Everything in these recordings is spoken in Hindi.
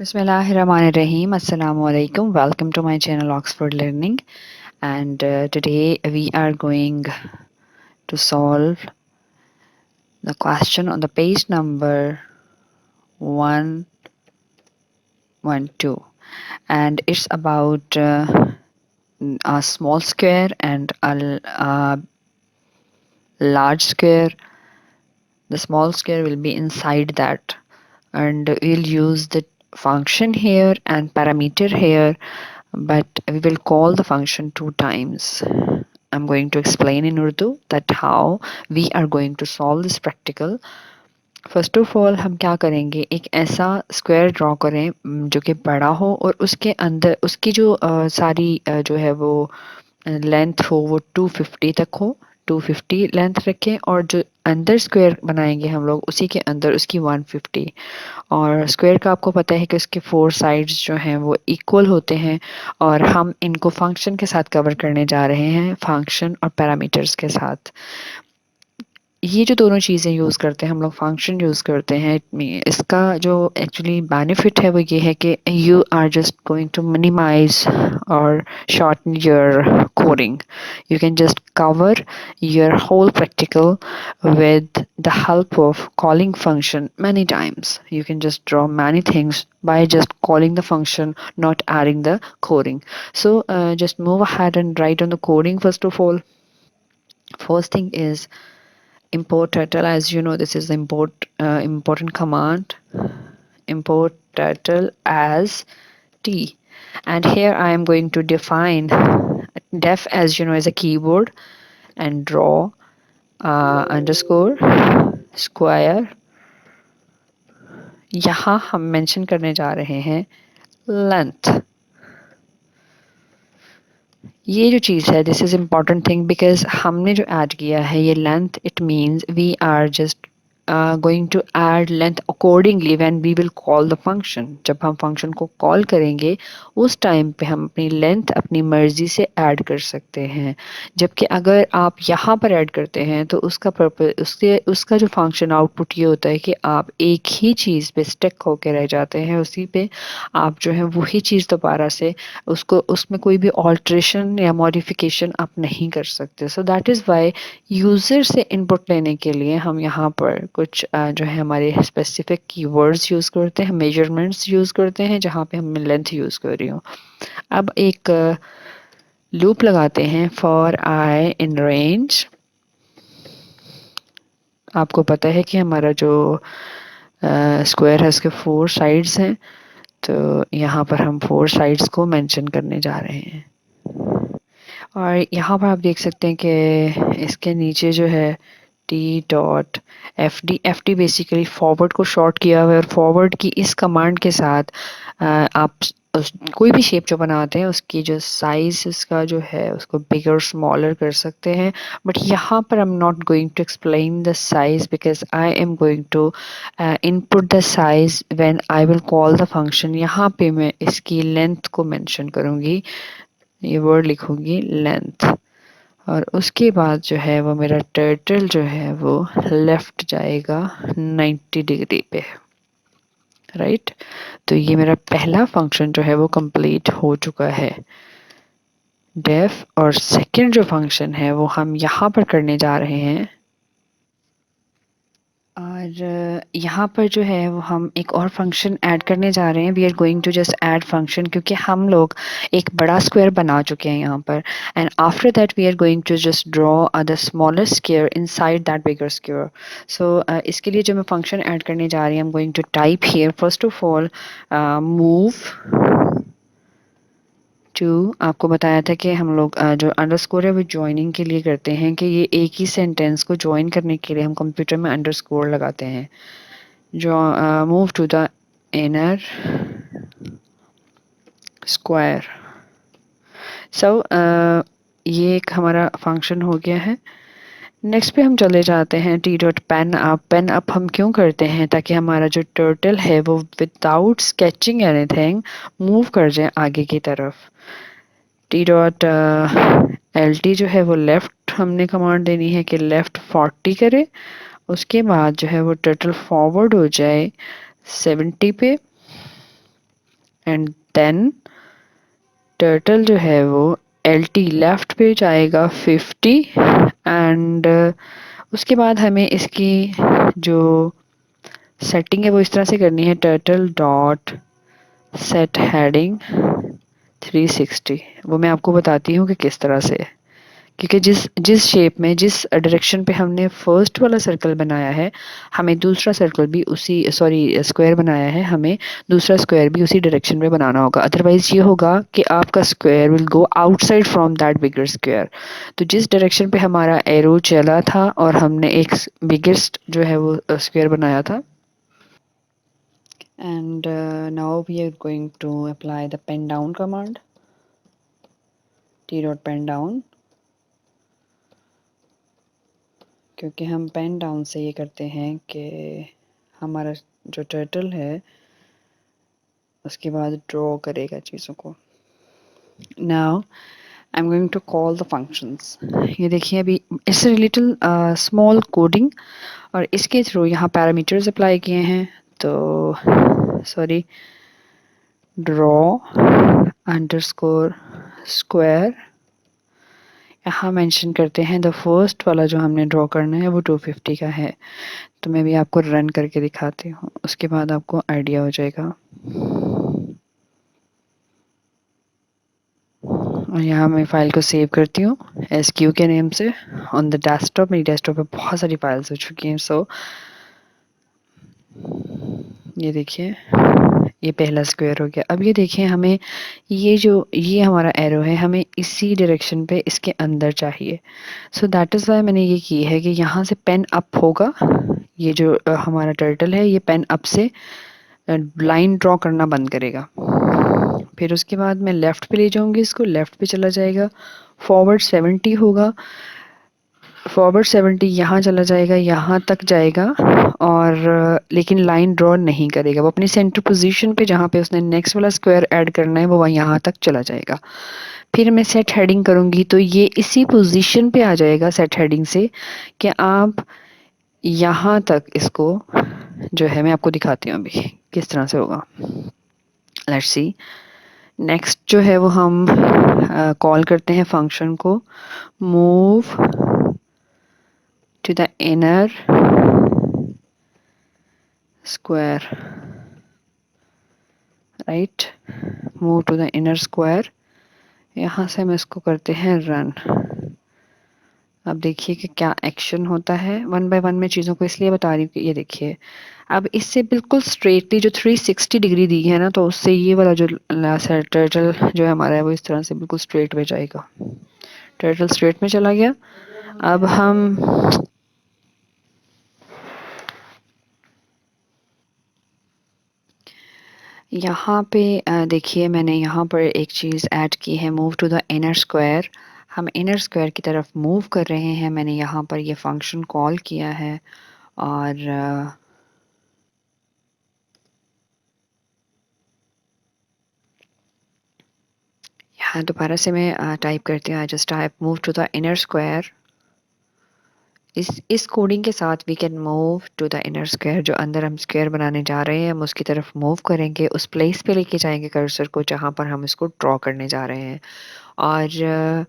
Bismillahirrahmanirrahim. Assalamu alaikum. Welcome to my channel Oxford Learning. And today we are going to solve the question on the page number 112. And it's about a small square and a large square. The small square will be inside that. And we'll use the function here and parameter here, but we will call the function two times. I'm going to explain in Urdu that how we are going to solve this practical. First of all हम क्या करेंगे, एक ऐसा स्क्वायर ड्रॉ करें जो कि बड़ा हो और उसके अंदर उसकी जो सारी जो है वो लेंथ हो वो 250 तक हो। 250 लेंथ रखें और जो अंदर स्क्वायर बनाएंगे हम लोग उसी के अंदर उसकी 150। और स्क्वायर का आपको पता है कि उसके फोर साइड्स जो हैं वो इक्वल होते हैं और हम इनको फंक्शन के साथ कवर करने जा रहे हैं, फंक्शन और पैरामीटर्स के साथ। ये जो दोनों चीज़ें यूज़ करते हैं हम लोग, फंक्शन यूज़ करते हैं, इसका जो एक्चुअली बेनिफिट है वो ये है कि you are just going to minimise और shorten your coding. You can just cover your whole practical with the help of calling function many times. You can just draw many things by just calling the function, not adding the coding. So just move ahead and write on the coding first of all. First thing is import title. As you know, this is the important command. Import title as t, and here I am going to define def, as you know, as a keyboard, and draw underscore square. यहाँ हम मेंशन करने जा रहे हैं लेंथ। ये जो चीज़ है, this is important thing because हमने जो ऐड किया है ये length, it means we are just going to add length accordingly when we will call the function. जब हम फंक्शन को कॉल करेंगे उस टाइम पे हम अपनी लेंथ अपनी मर्ज़ी से ऐड कर सकते हैं। जबकि अगर आप यहाँ पर ऐड करते हैं तो उसका पर्पस, उसका जो फंक्शन आउटपुट ये होता है कि आप एक ही चीज़ पे स्टक होकर रह जाते हैं, उसी पे आप जो है वही चीज़ दोबारा से उसको, उसमें कोई भी ऑल्ट्रेशन या मॉडिफिकेशन आप नहीं कर सकते। So that is why user से इनपुट लेने के लिए हम यहाँ पर कुछ जो है हमारे स्पेसिफिक कीवर्ड्स यूज़ करते हैं, मेजरमेंट्स यूज़ करते हैं, जहाँ पे हम लेंथ यूज़ कर रही हूँ। अब एक लूप लगाते हैं फॉर आई इन रेंज। आपको पता है कि हमारा जो स्क्वायर है उसके फोर साइड्स हैं, तो यहाँ पर हम फोर साइड्स को मेंशन करने जा रहे हैं। और यहाँ पर आप देख सकते हैं कि इसके नीचे जो है t.fd बेसिकली फॉरवर्ड को शॉर्ट किया हुआ है, और फॉरवर्ड की इस कमांड के साथ आप कोई भी शेप जो बनाते हैं उसकी जो साइज इसका जो है उसको बिगर स्मॉलर कर सकते हैं। बट यहाँ पर I am not going to explain the size because I am going to input the size when I will call the function. यहाँ पे मैं इसकी लेंथ को मेंशन करूँगी, ये वर्ड लिखूँगी लेंथ, और उसके बाद जो है वो मेरा टर्टल जो है वो लेफ्ट जाएगा 90 डिग्री पे, राइट। तो ये मेरा पहला फंक्शन जो है वो कंप्लीट हो चुका है डेफ। और सेकंड जो फंक्शन है वो हम यहाँ पर करने जा रहे हैं, और यहाँ पर जो है वो हम एक और फंक्शन ऐड करने जा रहे हैं। We are going to just add function, क्योंकि हम लोग एक बड़ा स्क्वायर बना चुके हैं यहाँ पर, and after that we are going to just draw the smaller square inside that bigger square. So इसके लिए जो मैं फंक्शन ऐड करने जा रही हूँ, I am going to type here first of all move to. आपको बताया था कि हम लोग जो अंडरस्कोर है वो ज्वाइनिंग के लिए करते हैं, कि ये एक ही सेंटेंस को ज्वाइन करने के लिए हम कंप्यूटर में अंडरस्कोर लगाते हैं। जो move to the inner square. So ये एक हमारा फंक्शन हो गया है। नेक्स्ट पे हम चले जाते हैं T dot pen up. Pen up हम क्यों करते हैं, ताकि हमारा जो टर्टल है वो विदाउट स्केचिंग एनीथिंग मूव कर जाए आगे की तरफ। टी डॉट एल टी जो है वो लेफ़्ट, हमने कमांड देनी है कि लेफ़्ट 40 करे, उसके बाद जो है वो टर्टल फॉरवर्ड हो जाए 70 पे, एंड देन टर्टल जो है वो LT लेफ्ट पे जाएगा 50 एंड उसके बाद हमें इसकी जो सेटिंग है वो इस तरह से करनी है, टर्टल डॉट सेट हेडिंग 360। वो मैं आपको बताती हूँ कि किस तरह से, क्योंकि जिस जिस शेप में जिस डायरेक्शन पे हमने फर्स्ट वाला सर्कल बनाया है, हमें दूसरा सर्कल भी उसी, सॉरी स्क्वायर बनाया है, हमें दूसरा स्क्वायर भी उसी डायरेक्शन में बनाना होगा। अदरवाइज ये होगा कि आपका square will go outside from that bigger square. तो जिस डायरेक्शन पे हमारा एरो चला था और हमने एक बिगेस्ट जो है वो स्क्वायर बनाया था, and now we are going to apply the pen down command, t dot pen down, क्योंकि हम पेन डाउन से ये करते हैं कि हमारा जो टर्टल है उसके बाद ड्रॉ करेगा चीज़ों को। Now I am going to call the functions. ये देखिए अभी इट्स लिटिल स्मॉल कोडिंग, और इसके थ्रू यहाँ पैरामीटर्स अप्लाई किए हैं। तो सॉरी, ड्रॉ अंडरस्कोर स्क्वायर, यहाँ मेंशन करते हैं द फर्स्ट वाला जो हमने ड्रॉ करना है वो 250 का है। तो मैं भी आपको रन करके दिखाती हूँ, उसके बाद आपको आइडिया हो जाएगा। और यहाँ मैं फ़ाइल को सेव करती हूँ SQ के नेम से ऑन द डेस्कटॉप। मेरी डेस्कटॉप पे बहुत सारी फाइल्स हो चुकी हैं। सो ये देखिए, ये पहला स्क्वायर हो गया। अब ये देखिए, हमें ये हमारा एरो है, हमें इसी डायरेक्शन पे इसके अंदर चाहिए। सो दैट इज़ वाई मैंने ये की है कि यहाँ से पेन अप होगा। ये जो हमारा टर्टल है ये पेन अप से लाइन ड्रॉ करना बंद करेगा। फिर उसके बाद मैं लेफ़्ट पे ले जाऊँगी, इसको लेफ़्ट पे चला जाएगा, फॉरवर्ड 70 होगा, फॉरवर्ड 70 यहाँ चला जाएगा, यहाँ तक जाएगा, और लेकिन लाइन ड्रॉ नहीं करेगा। वो अपनी सेंटर पोजीशन पे जहाँ पे उसने नेक्स्ट वाला स्क्वायर ऐड करना है वो वहाँ यहाँ तक चला जाएगा। फिर मैं सेट हेडिंग करूँगी तो ये इसी पोजीशन पे आ जाएगा सेट हेडिंग से, कि आप यहाँ तक इसको जो है, मैं आपको दिखाती हूँ अभी किस तरह से होगा। Let's see. नेक्स्ट जो है वो हम कॉल करते हैं फंक्शन को, move to the inner square, right, move to the inner square. यहाँ से हम इसको करते हैं रन। अब देखिए कि क्या एक्शन होता है। वन बाय वन मैं चीज़ों को इसलिए बता रही हूँ कि ये देखिए, अब इससे बिल्कुल स्ट्रेटली जो 360 डिग्री दी है ना, तो उससे ये वाला जो टर्टल जो है हमारा है वो इस तरह से बिल्कुल स्ट्रेट में जाएगा। टर्टल स्ट्रेट में चला गया। अब हम यहाँ पे देखिए, मैंने यहाँ पर एक चीज़ ऐड की है, move to the inner square. हम इनर स्क्वायर की तरफ मूव कर रहे हैं। मैंने यहाँ पर ये फंक्शन कॉल किया है, और यहाँ दोबारा से मैं टाइप करती हूँ, I just type move to the inner square. इस कोडिंग के साथ we can move to the inner square. जो अंदर हम स्क्वायर बनाने जा रहे हैं हम उसकी तरफ मूव करेंगे, उस प्लेस पे लेके जाएंगे कर्सर को जहाँ पर हम इसको ड्रॉ करने जा रहे हैं। और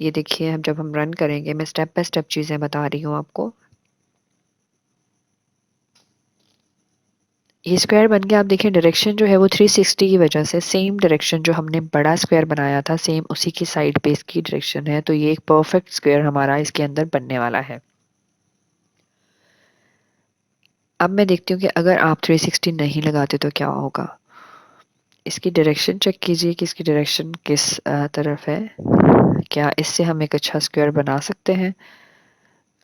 ये देखिए, हम जब हम रन करेंगे, मैं स्टेप बाय स्टेप चीज़ें बता रही हूँ आपको। ये स्क्वायर बन गया। आप देखिए डायरेक्शन जो है वो 360 की वजह से सेम डायरेक्शन जो हमने बड़ा स्क्वायर बनाया था, सेम उसी की साइड पे इसकी डायरेक्शन है। तो ये एक परफेक्ट स्क्वायर हमारा इसके अंदर बनने वाला है। अब मैं देखती हूँ कि अगर आप 360 नहीं लगाते तो क्या होगा। इसकी डायरेक्शन चेक कीजिए कि इसकी डायरेक्शन किस तरफ है। क्या इससे हम एक अच्छा स्क्वायर बना सकते हैं।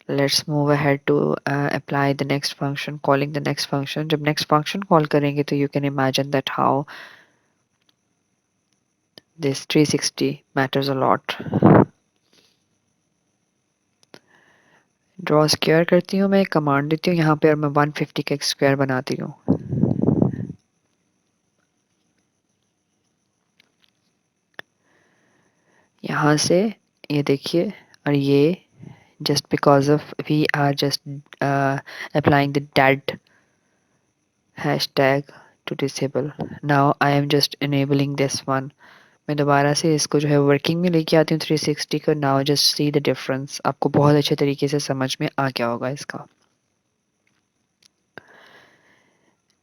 Let's move ahead to apply the next function, calling the next function. जब नेक्स्ट फंक्शन कॉल करेंगे तो you can imagine that how this 360 matters a lot. Draw square करती हूँ, मैं कमांड देती हूँ यहाँ पे, और मैं 150 का एक स्क्वायर बनाती हूँ। यहाँ से ये देखिए, और ये just because of we are just applying the dead hashtag to disable. Now I am just enabling this one. मैं दोबारा से इसको जो है वर्किंग में लेके आती हूँ 360 को. Now just see the difference. आपको बहुत अच्छे तरीके से समझ में आ गया होगा इसका.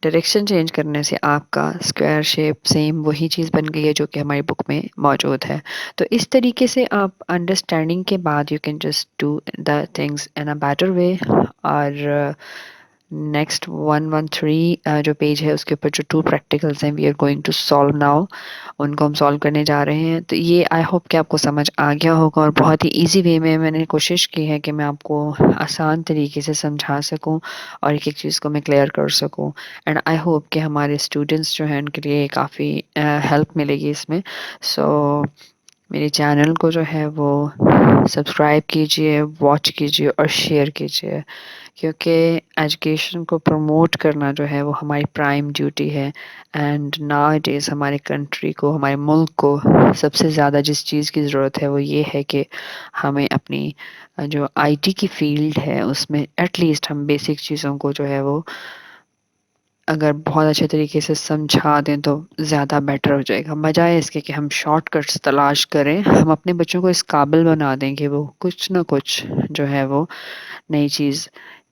डायरेक्शन चेंज करने से आपका स्क्वायर शेप सेम वही चीज़ बन गई है जो कि हमारी बुक में मौजूद है. तो इस तरीके से आप अंडरस्टैंडिंग के बाद you can just do the things in a better way. और नेक्स्ट 113 जो पेज है उसके ऊपर जो 2 प्रैक्टिकल्स हैं we are going to solve now. उनको हम सॉल्व करने जा रहे हैं. तो ये आई होप कि आपको समझ आ गया होगा और बहुत ही ईजी वे में मैंने कोशिश की है कि मैं आपको आसान तरीके से समझा सकूं और एक एक चीज़ को मैं क्लियर कर सकूं. एंड आई होप कि हमारे स्टूडेंट्स जो हैं उनके लिए काफ़ी हेल्प मिलेगी इसमें. सो मेरे चैनल को जो है वो सब्सक्राइब कीजिए, वॉच कीजिए और शेयर कीजिए, क्योंकि एजुकेशन को प्रमोट करना जो है वो हमारी प्राइम ड्यूटी है. एंड नाउ-ए-डेज़ हमारे कंट्री को, हमारे मुल्क को सबसे ज़्यादा जिस चीज़ की ज़रूरत है वो ये है कि हमें अपनी जो आईटी की फ़ील्ड है उसमें एटलीस्ट हम बेसिक चीज़ों को जो है वो अगर बहुत अच्छे तरीके से समझा दें तो ज़्यादा बेटर हो जाएगा. बजाय इसके कि हम शॉर्टकट्स तलाश करें, हम अपने बच्चों को इस काबिल बना दें कि वो कुछ ना कुछ जो है वो नई चीज़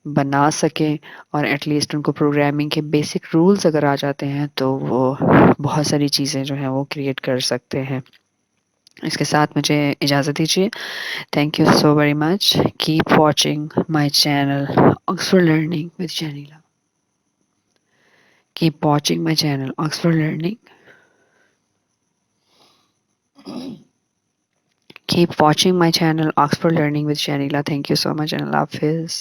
बना सकें. और एटलीस्ट उनको प्रोग्रामिंग के बेसिक रूल्स अगर आ जाते हैं तो वो बहुत सारी चीज़ें जो हैं वो क्रिएट कर सकते हैं. इसके साथ मुझे इजाज़त दीजिए. Thank you so very much. Keep watching my channel Oxford learning with Janila. Keep watching my channel Oxford Learning. Keep watching my channel Oxford Learning with Shanila. Thank you so much and Allah Hafiz.